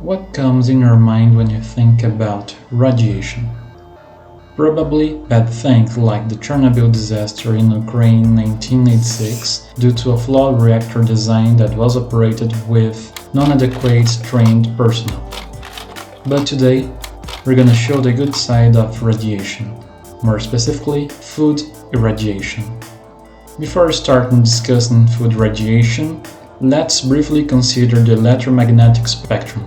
What comes in your mind when you think about radiation? Probably bad things like the Chernobyl disaster in Ukraine in 1986 due to a flawed reactor design that was operated with non-adequate trained personnel. But today, we're gonna show the good side of radiation, more specifically, food irradiation. Before starting discussing food radiation, let's briefly consider the electromagnetic spectrum.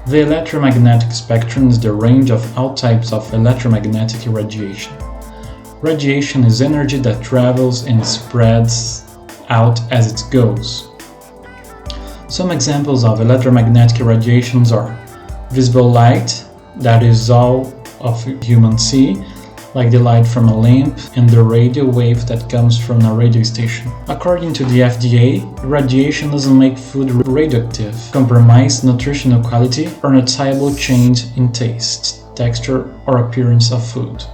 The electromagnetic spectrum is the range of all types of electromagnetic radiation. Radiation is energy that travels and spreads out as it goes. Some examples of electromagnetic radiations are visible light, that is all of humans see, like the light from a lamp and the radio wave that comes from a radio station. According to the FDA, radiation doesn't make food radioactive, compromise nutritional quality, or noticeable change in taste, texture, or appearance of food.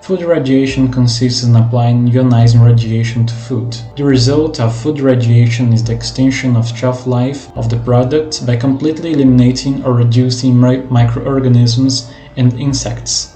Food radiation consists in applying ionizing radiation to food. The result of food radiation is the extension of shelf life of the product by completely eliminating or reducing microorganisms and insects.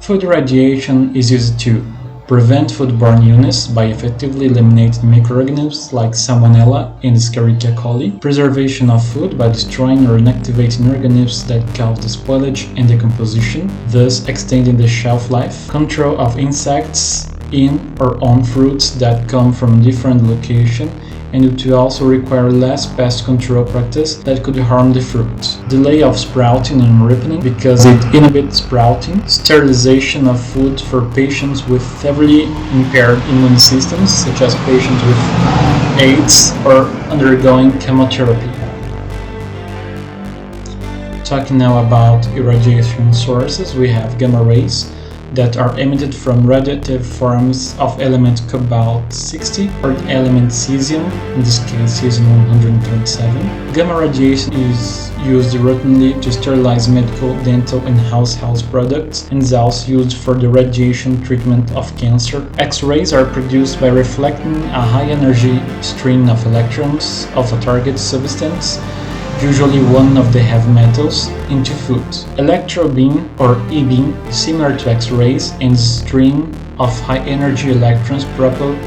Food irradiation is used to prevent foodborne illness by effectively eliminating microorganisms like Salmonella and Escherichia coli, preservation of food by destroying or inactivating organisms that cause the spoilage and decomposition, thus extending the shelf life, control of insects in or on fruits that come from different locations, and it will also require less pest control practice that could harm the fruit. Delay of sprouting and ripening because it inhibits sprouting. Sterilization of food for patients with severely impaired immune systems, such as patients with AIDS or undergoing chemotherapy. Talking now about irradiation sources, we have gamma rays that are emitted from radioactive forms of element cobalt-60 or the element cesium, in this case cesium-137. Gamma radiation is used routinely to sterilize medical, dental, and household products, and is also used for the radiation treatment of cancer. X-rays are produced by reflecting a high-energy stream of electrons of a target substance, usually one of the heavy metals, into food. Electrobeam or E-beam is similar to X-rays and is a stream of high-energy electrons propelled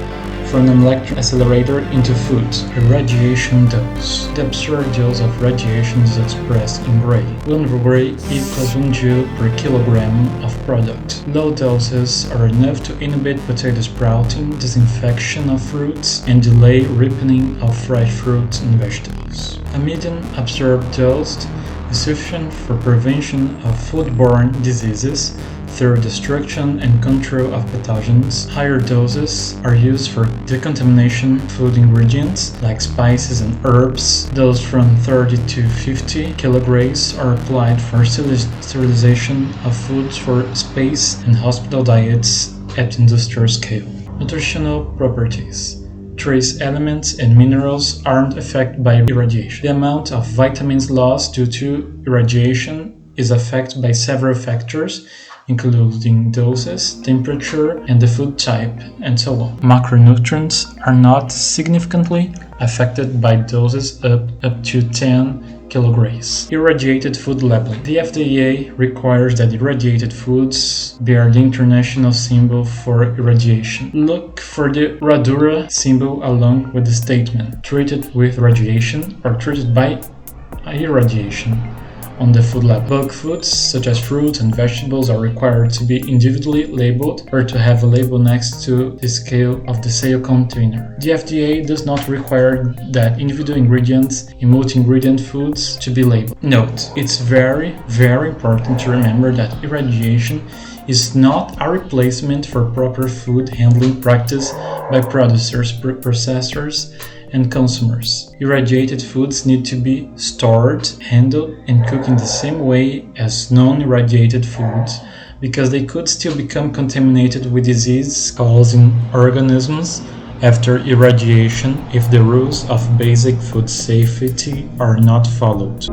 from an electron accelerator into food. Irradiation dose. The observed dose of radiation is expressed in gray. 1 gray equals 1 joule per kilogram of product. Low doses are enough to inhibit potato sprouting, disinfection of fruits, and delay ripening of fresh fruits and vegetables. A median observed dose is sufficient for prevention of foodborne diseases through destruction and control of pathogens. Higher doses are used for decontamination of food ingredients like spices and herbs. Those from 30 to 50 kilograms are applied for sterilization of foods for space and hospital diets at industrial scale. Nutritional properties. Trace elements and minerals aren't affected by irradiation. The amount of vitamins lost due to irradiation is affected by several factors, including doses, temperature, and the food type, and so on. Macronutrients are not significantly affected by doses up to 10 kilograms. Irradiated food labeling. The FDA requires that irradiated foods bear the international symbol for irradiation. Look for the Radura symbol along with the statement, treated with radiation or treated by irradiation, on the food label. Bulk foods, such as fruits and vegetables, are required to be individually labeled or to have a label next to the scale of the sale container. The FDA does not require that individual ingredients in multi-ingredient foods to be labeled. Note, it's very important to remember that irradiation is not a replacement for proper food handling practice by producers, processors, and consumers. Irradiated foods need to be stored, handled, and cooked in the same way as non-irradiated foods because they could still become contaminated with disease-causing organisms after irradiation if the rules of basic food safety are not followed.